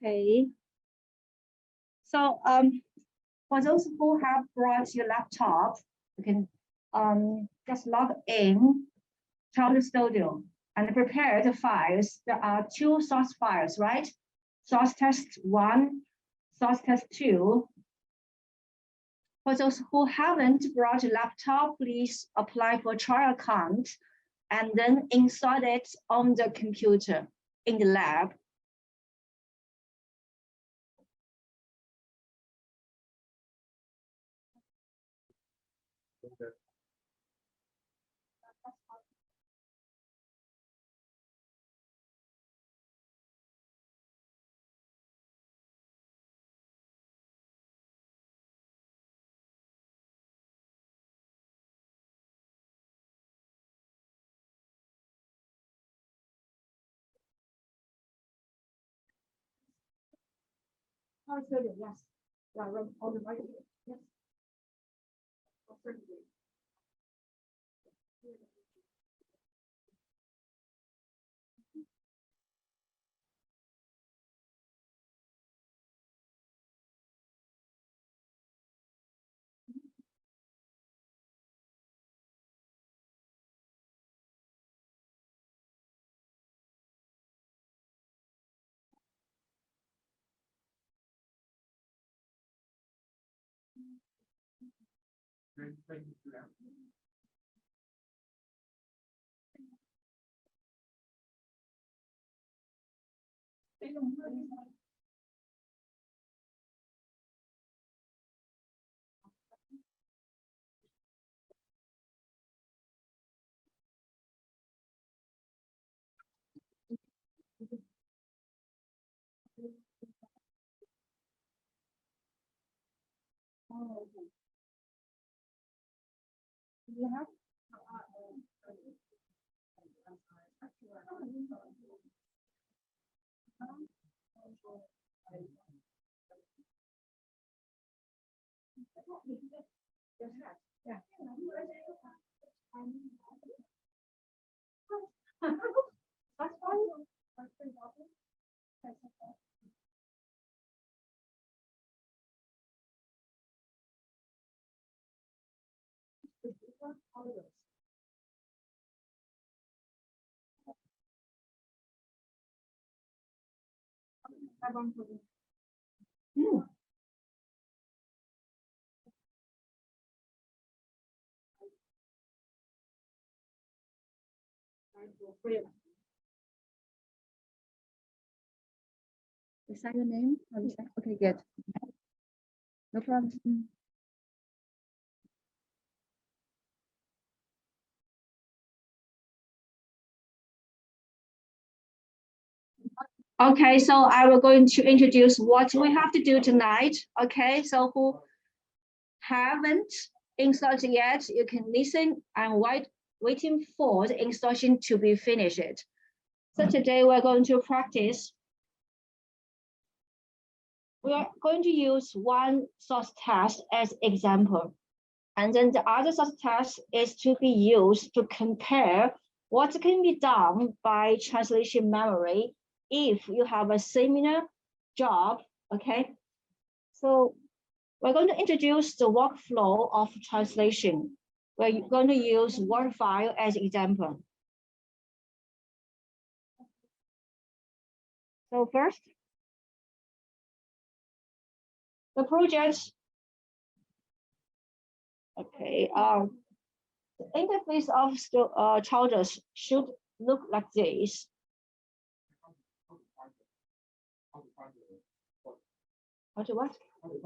Okay. So for those who have brought your laptop, you can just log in Trados Studio and prepare the files. There are two source files, right? Source test 1, source test 2. For those who haven't brought a laptop, please apply for a trial account and then install it on the computer in the lab. Okay. Oh, sorry, yes. Yeah, on the right. Yes. You have yeah. That's fine. Is that your name? Okay, good. No problem. Okay, so I will going to introduce what we have to do tonight. Okay, so who haven't installed yet, you can listen and waiting for the installation to be finished. So today we're going to practice. We are going to use one source test as example. And then the other source test is to be used to compare what can be done by translation memory if you have a similar job, okay? So we're going to introduce the workflow of translation. We're going to use Word file as example. So first, the project, okay, the interface of Trados should look like this. How to what? Okay,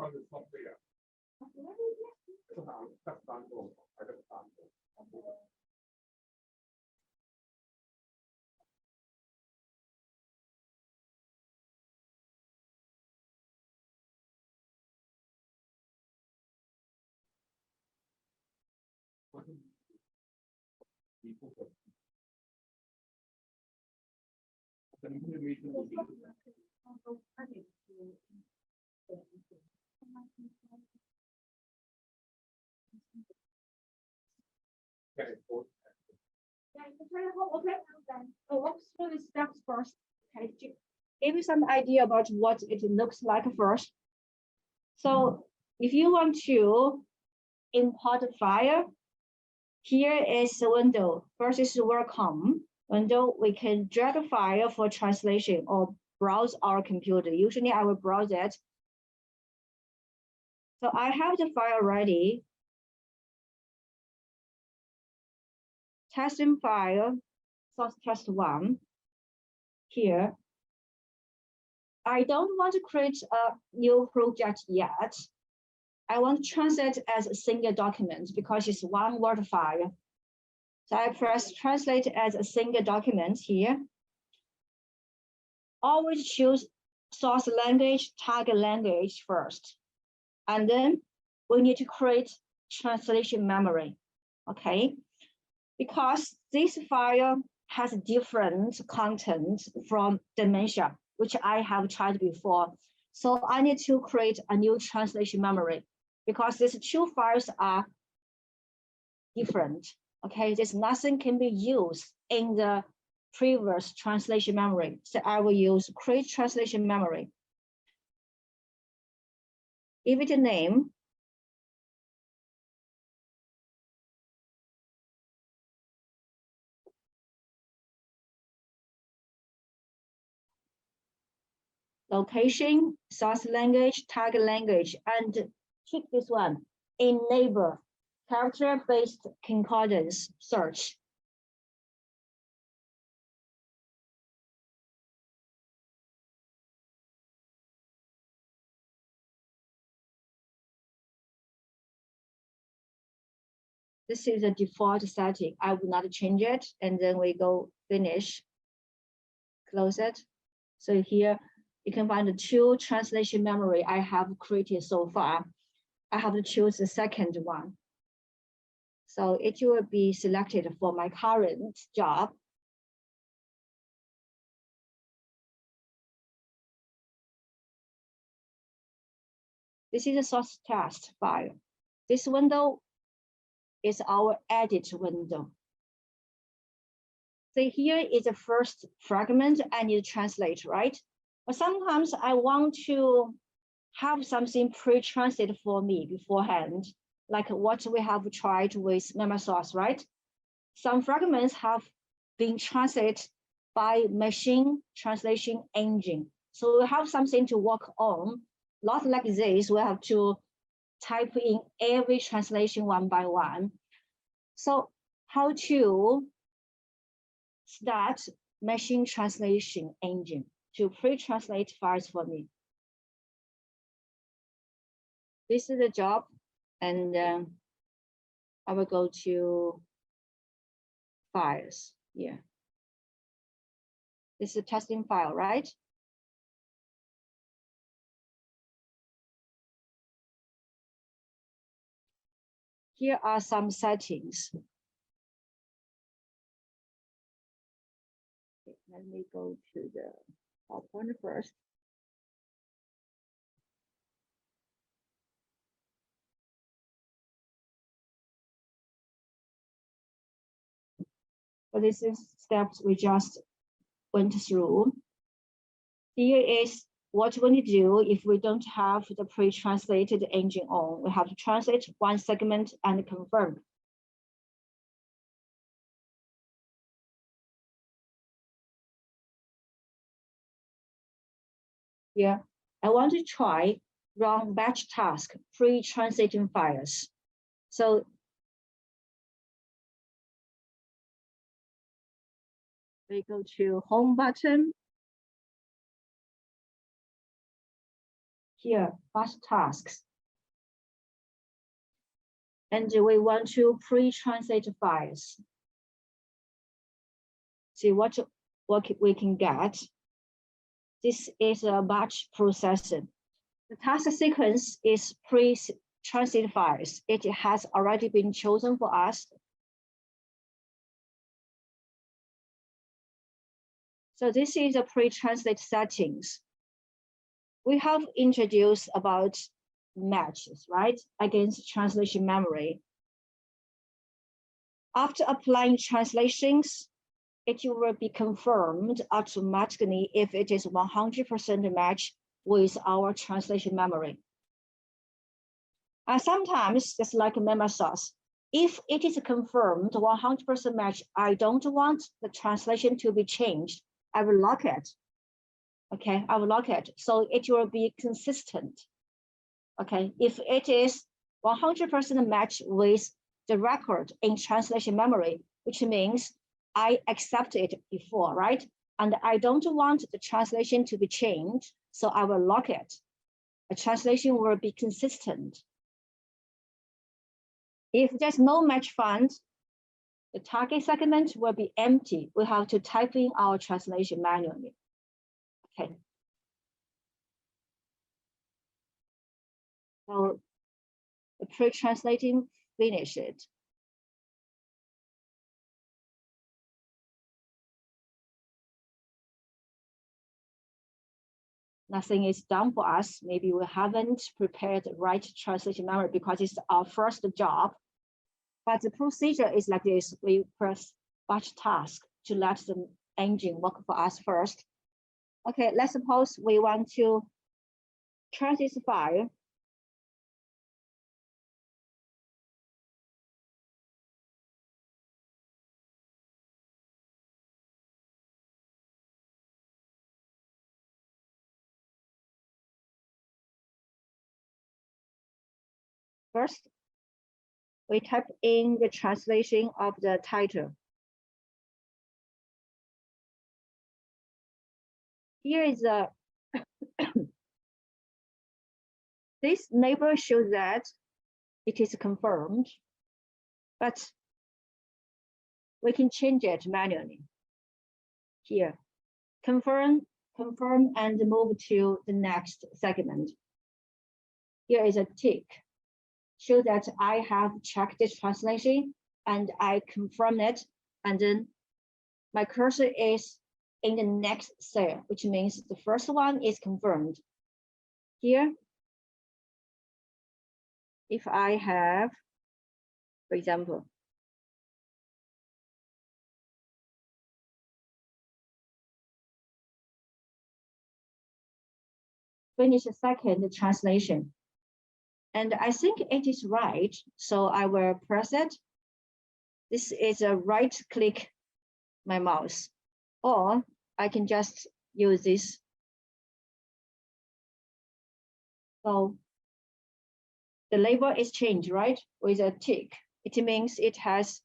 walk through the steps first. Okay, give you some idea about what it looks like first. So if you want to import a file, here is the window. First is the welcome window. We can drag a file for translation or browse our computer. Usually I will browse it. So I have the file ready. Testing file, source test one. Here. I don't want to create a new project yet. I want to translate as a single document because it's one Word file. So I press translate as a single document here. Always choose source language, target language first. And then we need to create translation memory, okay? Because this file has different content from Dementia, which I have tried before. So I need to create a new translation memory because these two files are different, okay? There's nothing can be used in the previous translation memory. So I will use create translation memory. Give it a name. Location, source language, target language, and check this one, enable character-based concordance search. This is a default setting. I will not change it. And then we go finish, close it. So here you can find the two translation memory I have created so far. I have to choose the second one. So it will be selected for my current job. This is a source test file. This window is our edit window. So here is the first fragment I need to translate, right? But sometimes I want to have something pre-translated for me beforehand, like what we have tried with MemSource, right? Some fragments have been translated by machine translation engine. So we have something to work on. Not like this, we have to type in every translation one by one. So how to start machine translation engine to pre-translate files for me. This is the job, and I will go to files here. This is a testing file, right? Here are some settings. Okay, let me go to the top one first. So this is steps we just went through. Here is what we need to do if we don't have the pre-translated engine on. We have to translate one segment and confirm. Here, I want to try run batch task pre-translating files. So we go to home button. Here, batch tasks. And we want to pre-translate files. See what we can get. This is a batch processing. The task sequence is pre-translate files. It has already been chosen for us. So this is the pre-translate settings. We have introduced about matches, right, against translation memory. After applying translations, it will be confirmed automatically if it is 100% match with our translation memory. And sometimes, just like memory source, if it is confirmed 100% match, I don't want the translation to be changed. I will lock it. Okay, I will lock it. So it will be consistent. Okay, if it is 100% match with the record in translation memory, which means I accept it before, right? And I don't want the translation to be changed, so I will lock it. The translation will be consistent. If there's no match found, the target segment will be empty. We have to type in our translation manually. Okay. So the pre-translating finish it. Nothing is done for us. Maybe we haven't prepared the right translation memory because it's our first job. But the procedure is like this. We press batch task to let the engine work for us first. Okay, let's suppose we want to trace this file. First, we type in the translation of the title. Here is a this label shows that it is confirmed, but we can change it manually. Here, confirm, and move to the next segment. Here is a tick, show that I have checked this translation and I confirm it, and then my cursor is in the next cell, which means the first one is confirmed. Here, if I have, for example, finish the second translation, and I think it is right, so I will press it. This is a right click my mouse, or I can just use this. So the label is changed, right? With a tick. It means it has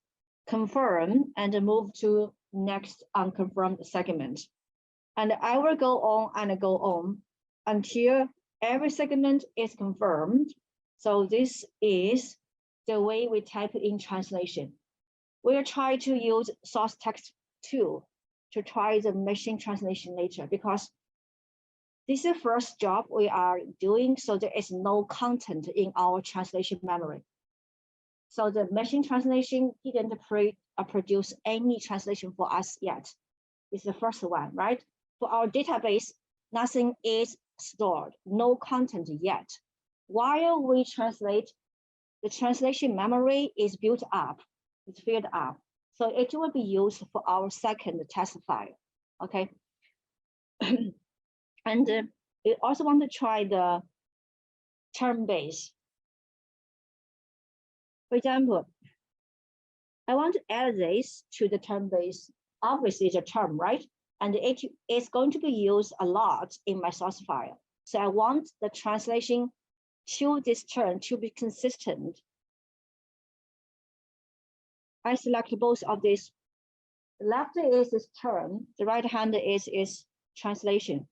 confirmed and moved to next unconfirmed segment. And I will go on and go on until every segment is confirmed. So this is the way we type in translation. We'll try to use source text tool to try the machine translation later, because this is the first job we are doing, so there is no content in our translation memory. So the machine translation didn't produce any translation for us yet. It's the first one, right? For our database, nothing is stored, no content yet. While we translate, the translation memory is built up, it's filled up. So it will be used for our second test file, okay? And we also want to try the term base. For example, I want to add this to the term base. Obviously, it's a term, right? And it is going to be used a lot in my source file. So I want the translation to this term to be consistent. I select both of these. The left is this term, the right hand is translation.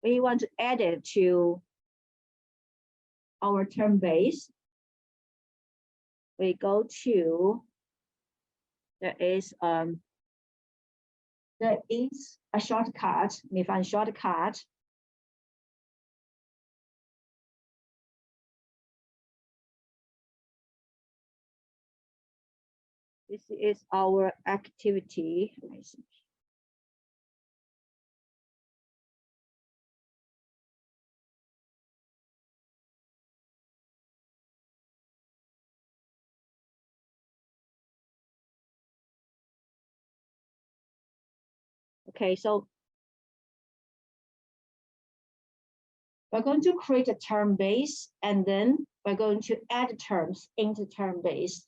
We want to add it to our term base. We go to, there is a shortcut, we find shortcut. This is our activity. Okay, so we're going to create a term base, and then we're going to add terms into term base.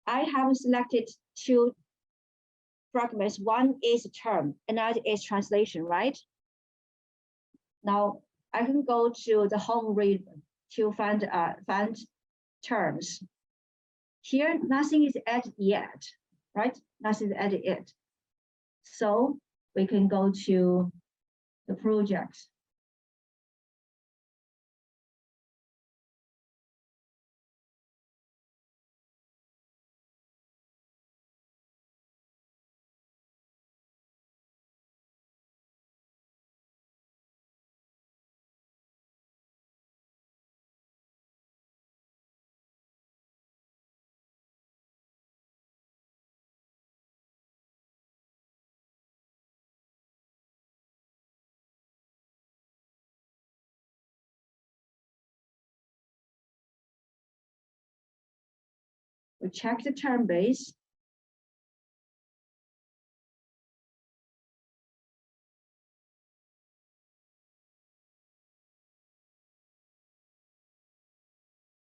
I have selected two fragments. One is a term, another is translation, right? Now I can go to the home read to find terms. Here, nothing is added yet, right? Nothing is added yet. So we can go to the project. We check the term base.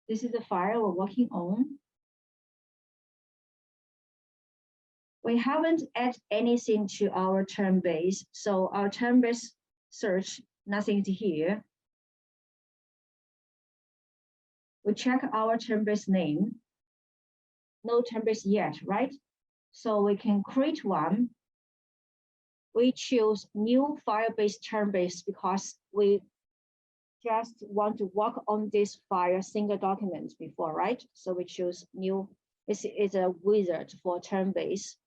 This is the file we're working on. We haven't added anything to our term base, so our term base search, nothing is here. We check our term base name. No term base yet, right? So we can create one. We choose new file-based term base because we just want to work on this file single document before, right? So we choose new. This is a wizard for term base.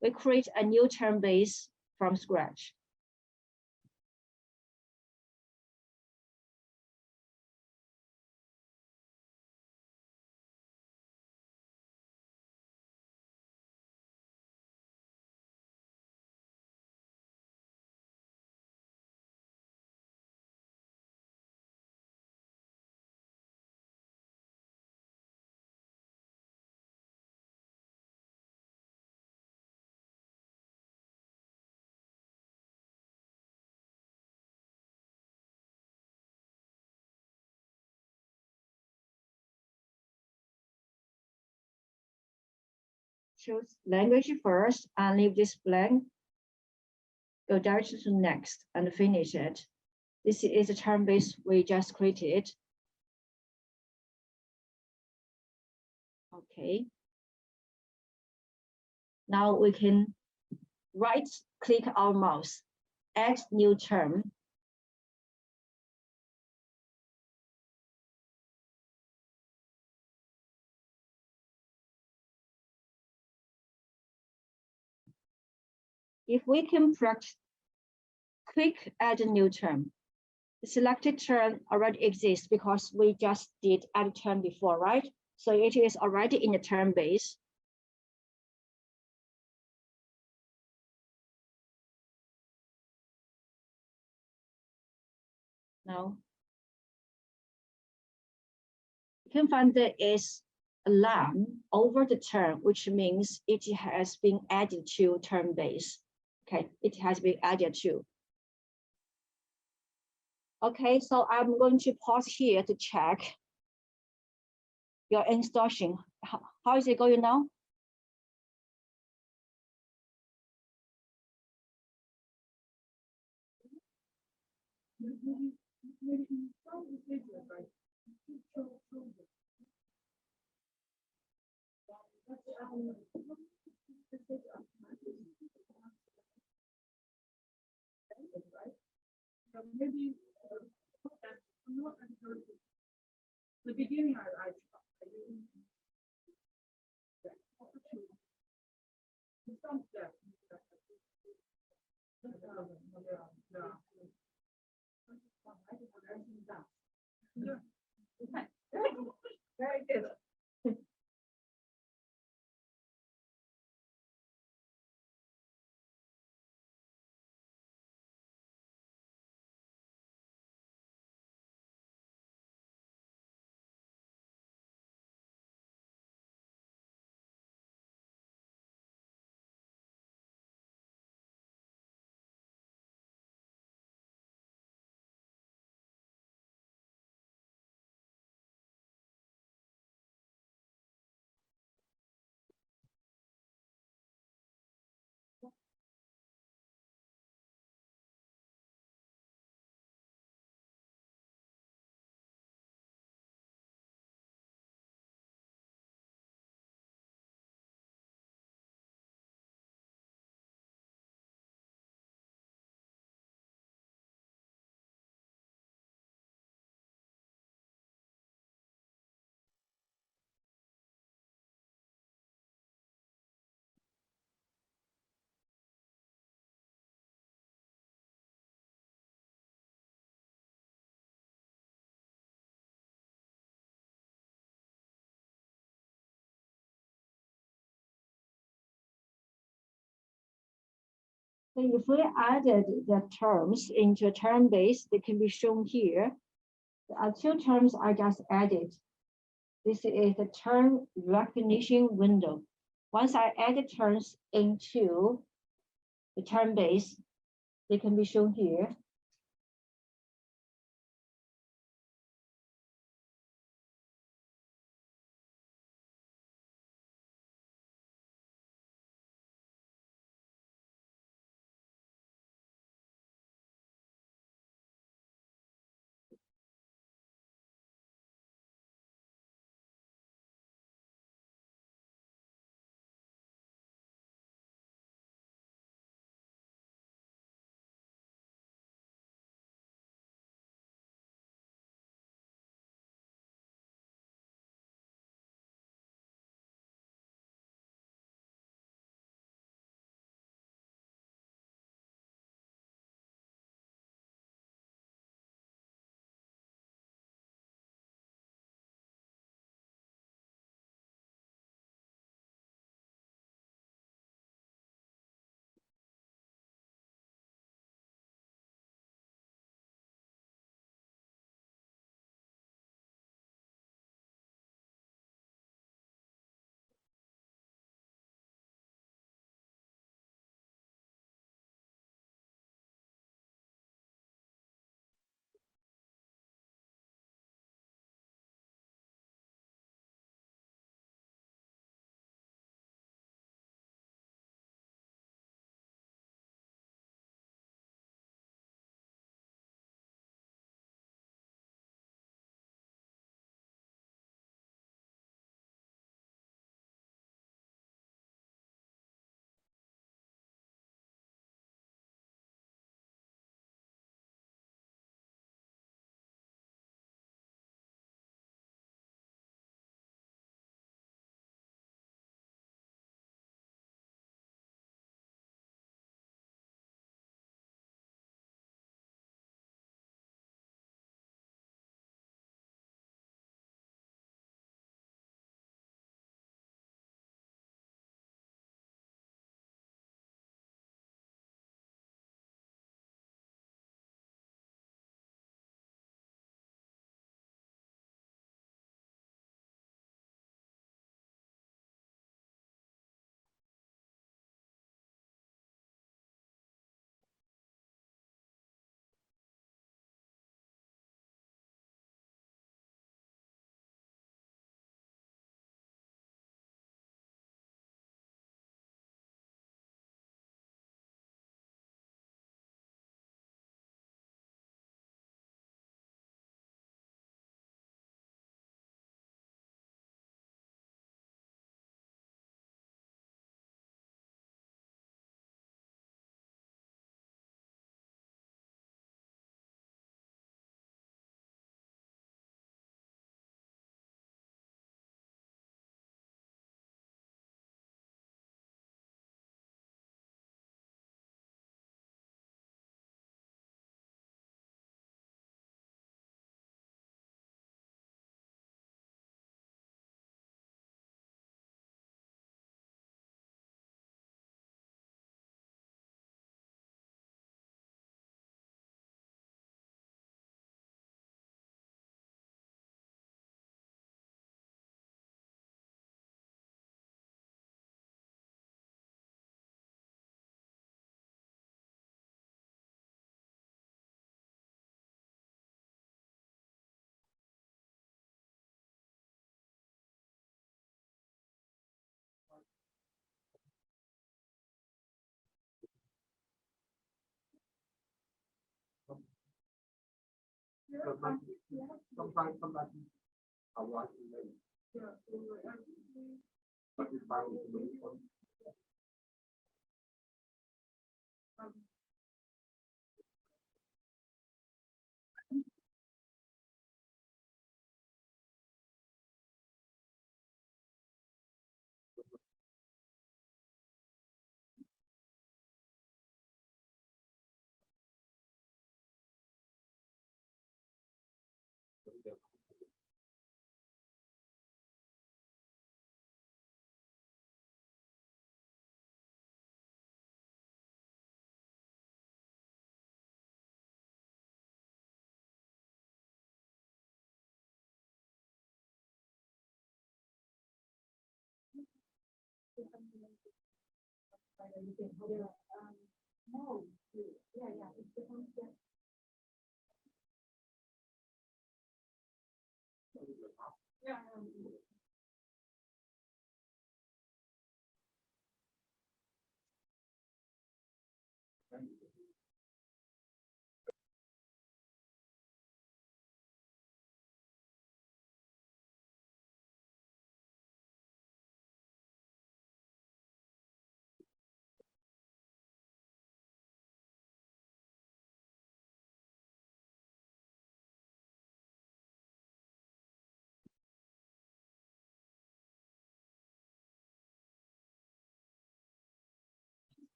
We create a new term base from scratch. Choose language first and leave this blank. Go directly to next and finish it. This is a term base we just created. Okay. Now we can right click our mouse, add new term. If we can click add a new term, the selected term already exists because we just did add term before, right? So it is already in the term base. Now, you can find there is a line over the term, which means it has been added to term base. Okay, it has been added to. Okay, so I'm going to pause here to check your installation. How is it going now? Maybe the beginning I some steps. Very good. So if we added the terms into a term base, they can be shown here. The two terms I just added. This is the term recognition window. Once I add the terms into the term base, they can be shown here.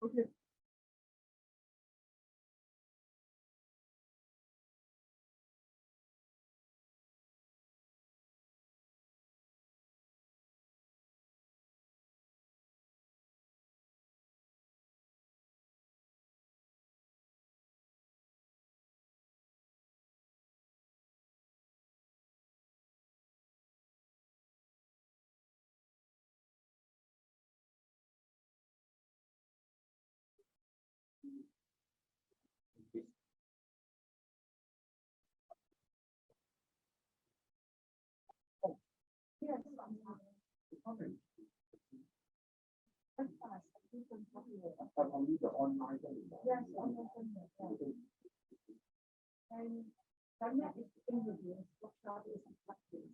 Okay. Yes. Only the online. Yes, online. And Dana is interviews, workshop is practice.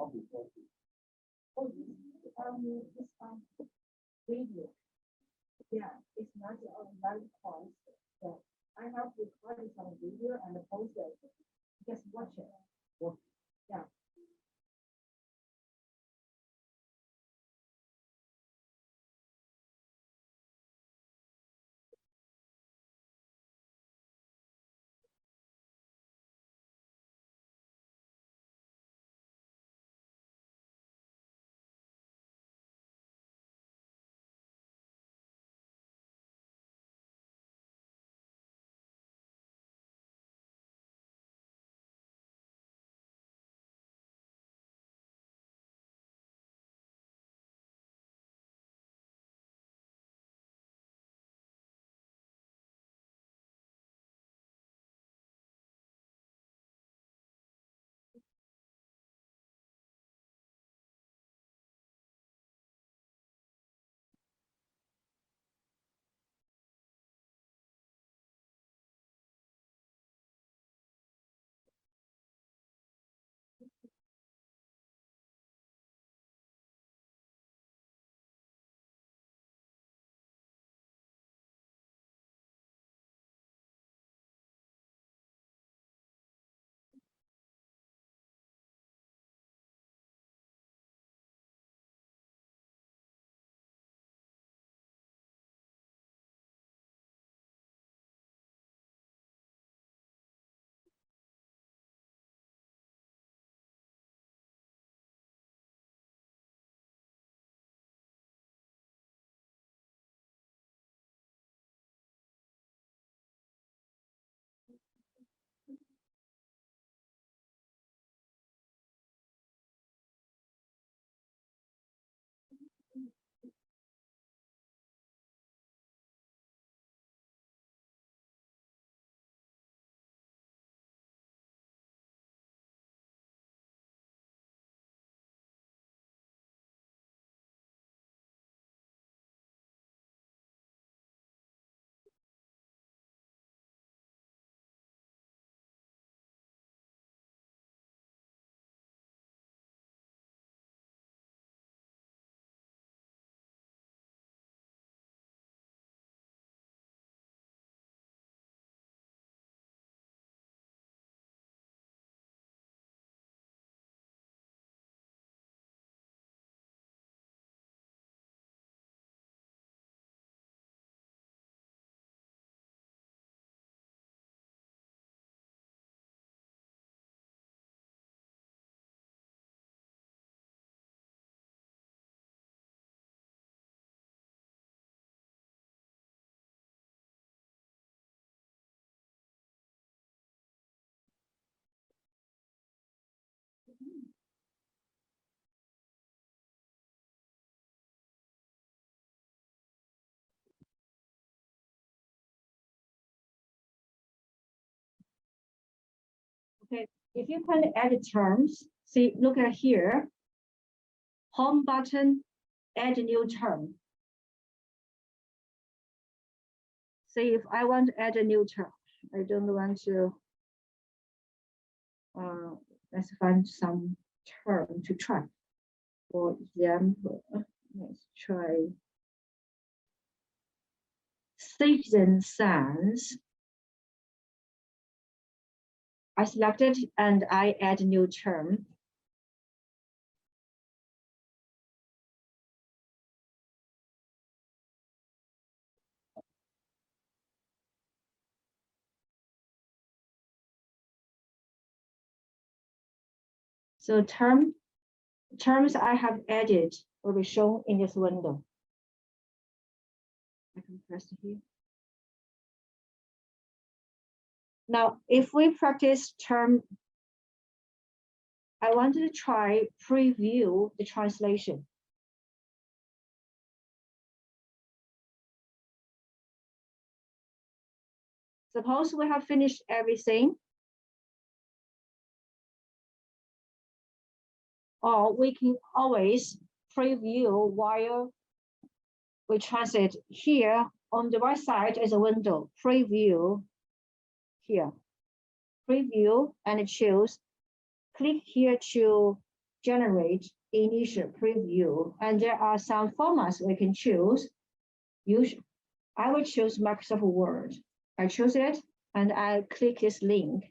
Oh, this video. Yeah, it's not a live course. So I have recorded some video and posted. Just watch it. Yeah. Okay, if you want to add terms, see, look at here, home button, add a new term. See, if I want to add a new term, I don't want to, let's find some term to try. For example, let's try citizen science. I selected and I add a new term. So terms I have added will be shown in this window. I can press here. Now, if we practice term, I wanted to try preview the translation. Suppose we have finished everything. Or we can always preview while we translate. Here on the right side is a window, preview here. Preview and choose, click here to generate initial preview. And there are some formats we can choose. I will choose Microsoft Word. I choose it and I click this link.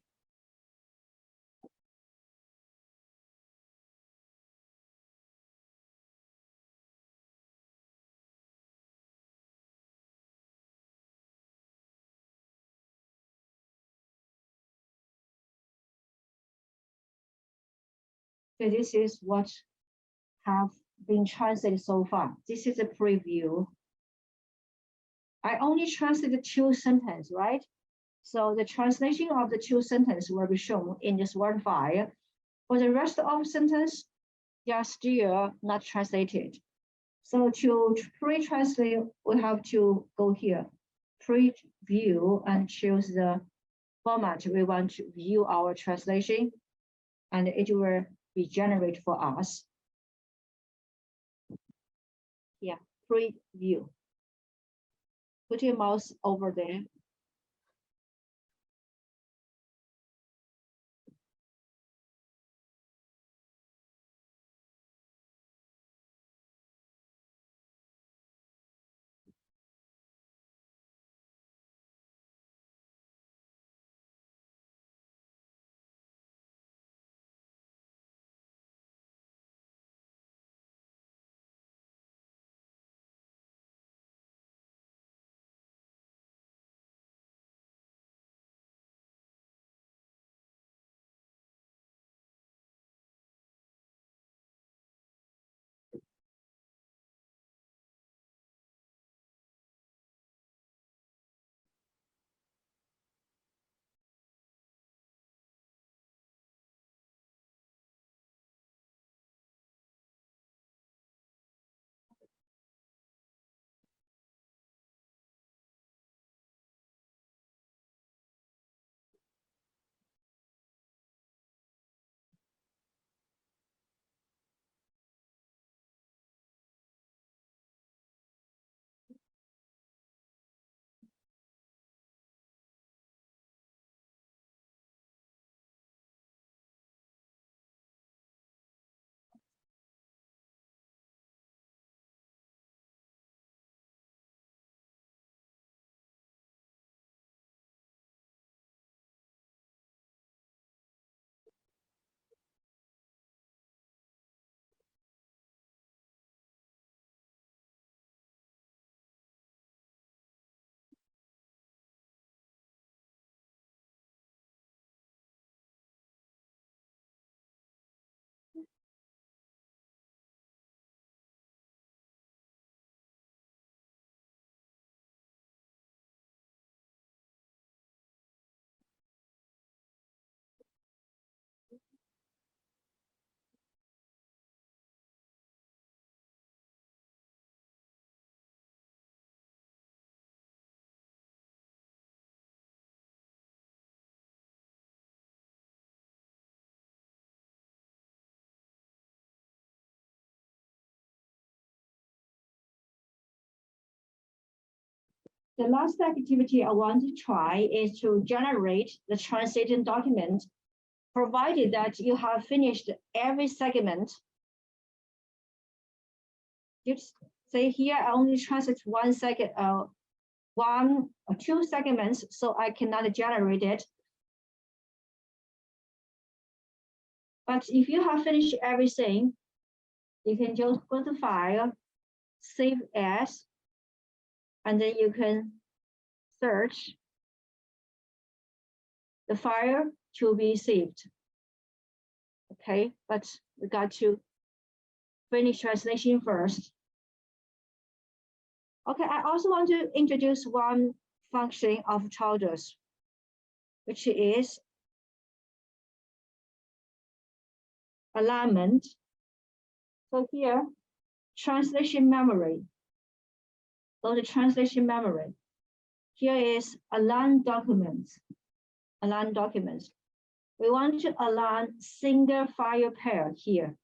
So this is what have been translated so far. This is a preview. I only translated 2 sentences, right? So the translation of the 2 sentences will be shown in this Word file. For the rest of the sentence, they are still not translated. So to pre-translate, we have to go here, preview, and choose the format we want to view our translation, and it will be generated for us. Yeah, preview. Put your mouse over there. The last activity I want to try is to generate the translated document, provided that you have finished every segment. You say here I only translate 1 second, 1 or 2 segments, so I cannot generate it. But if you have finished everything, you can just go to File, Save As, and then you can search the file to be saved. Okay, but we got to finish translation first. Okay, I also want to introduce one function of Trados, which is alignment. So here, translation memory. Go to translation memory. Here is align documents. Align documents. We want to align single file pair here.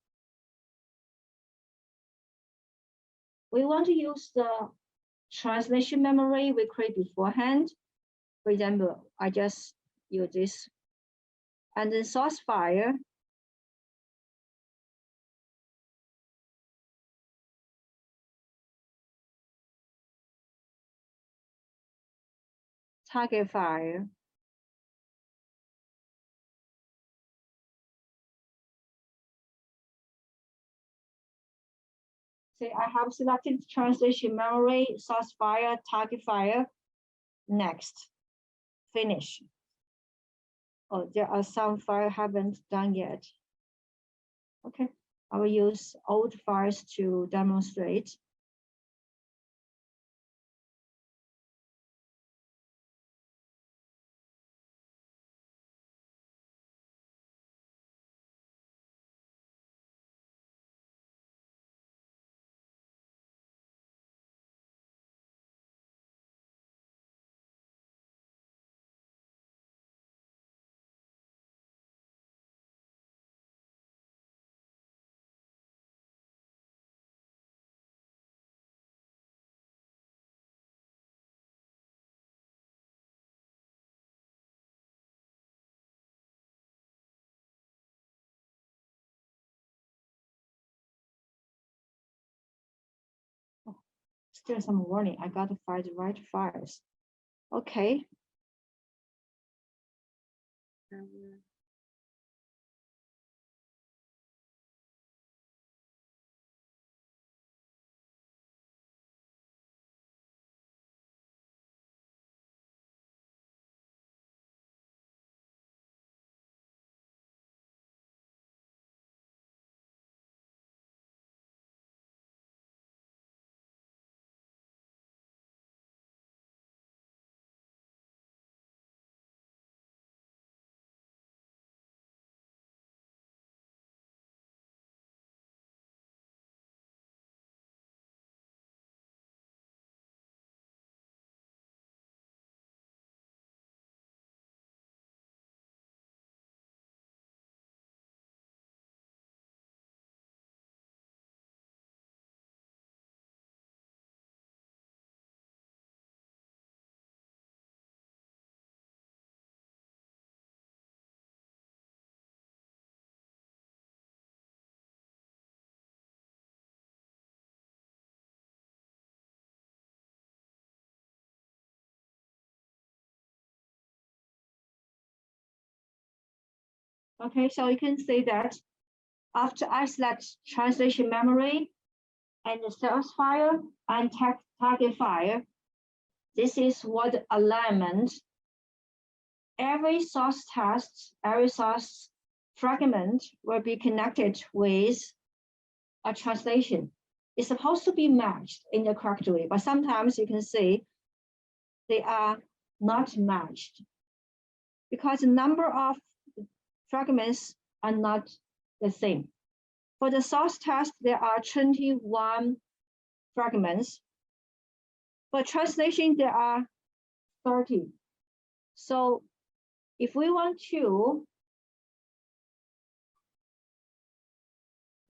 We want to use the translation memory we create beforehand. For example, I just use this. And then source file. Target file. Say I have selected translation memory, source file, target file. Next, finish. Oh, there are some files haven't done yet. Okay, I will use old files to demonstrate. Still some warning. I got to find the right files. Okay. Okay, so you can see that after I select translation memory and the source file and target file, this is what alignment. Every source text, every source fragment will be connected with a translation. It's supposed to be matched in the correct way, but sometimes you can see they are not matched because the number of fragments are not the same. For the source text, there are 21 fragments. For translation, there are 30. So if we want to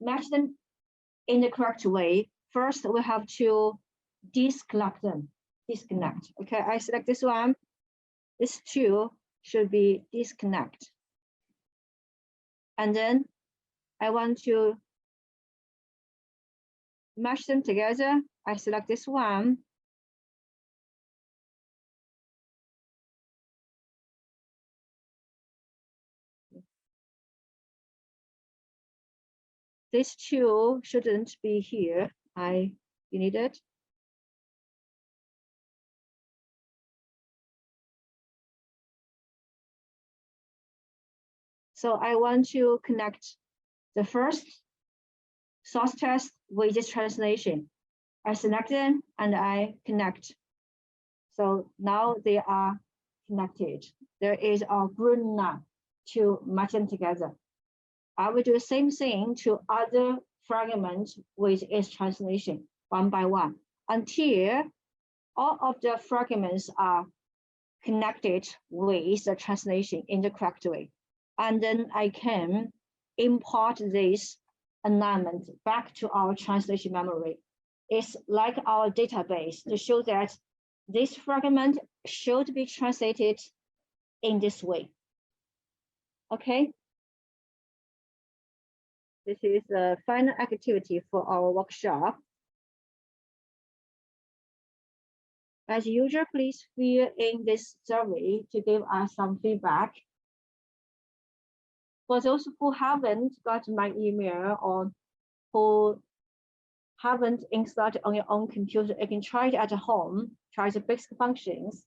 match them in the correct way, first we have to deselect them. disconnect. Okay, I select this one. This two should be disconnect. And then I want to mash them together. I select this one. This two shouldn't be here. I delete it. So I want to connect the first source test with this translation. I select them and I connect. So now they are connected. There is a green line to match them together. I will do the same thing to other fragments with its translation one by one until all of the fragments are connected with the translation in the correct way. And then I can import this alignment back to our translation memory. It's like our database to show that this fragment should be translated in this way. Okay. This is the final activity for our workshop. As usual, please fill in this survey to give us some feedback. For those who haven't got my email or who haven't installed on your own computer, you can try it at home, try the basic functions.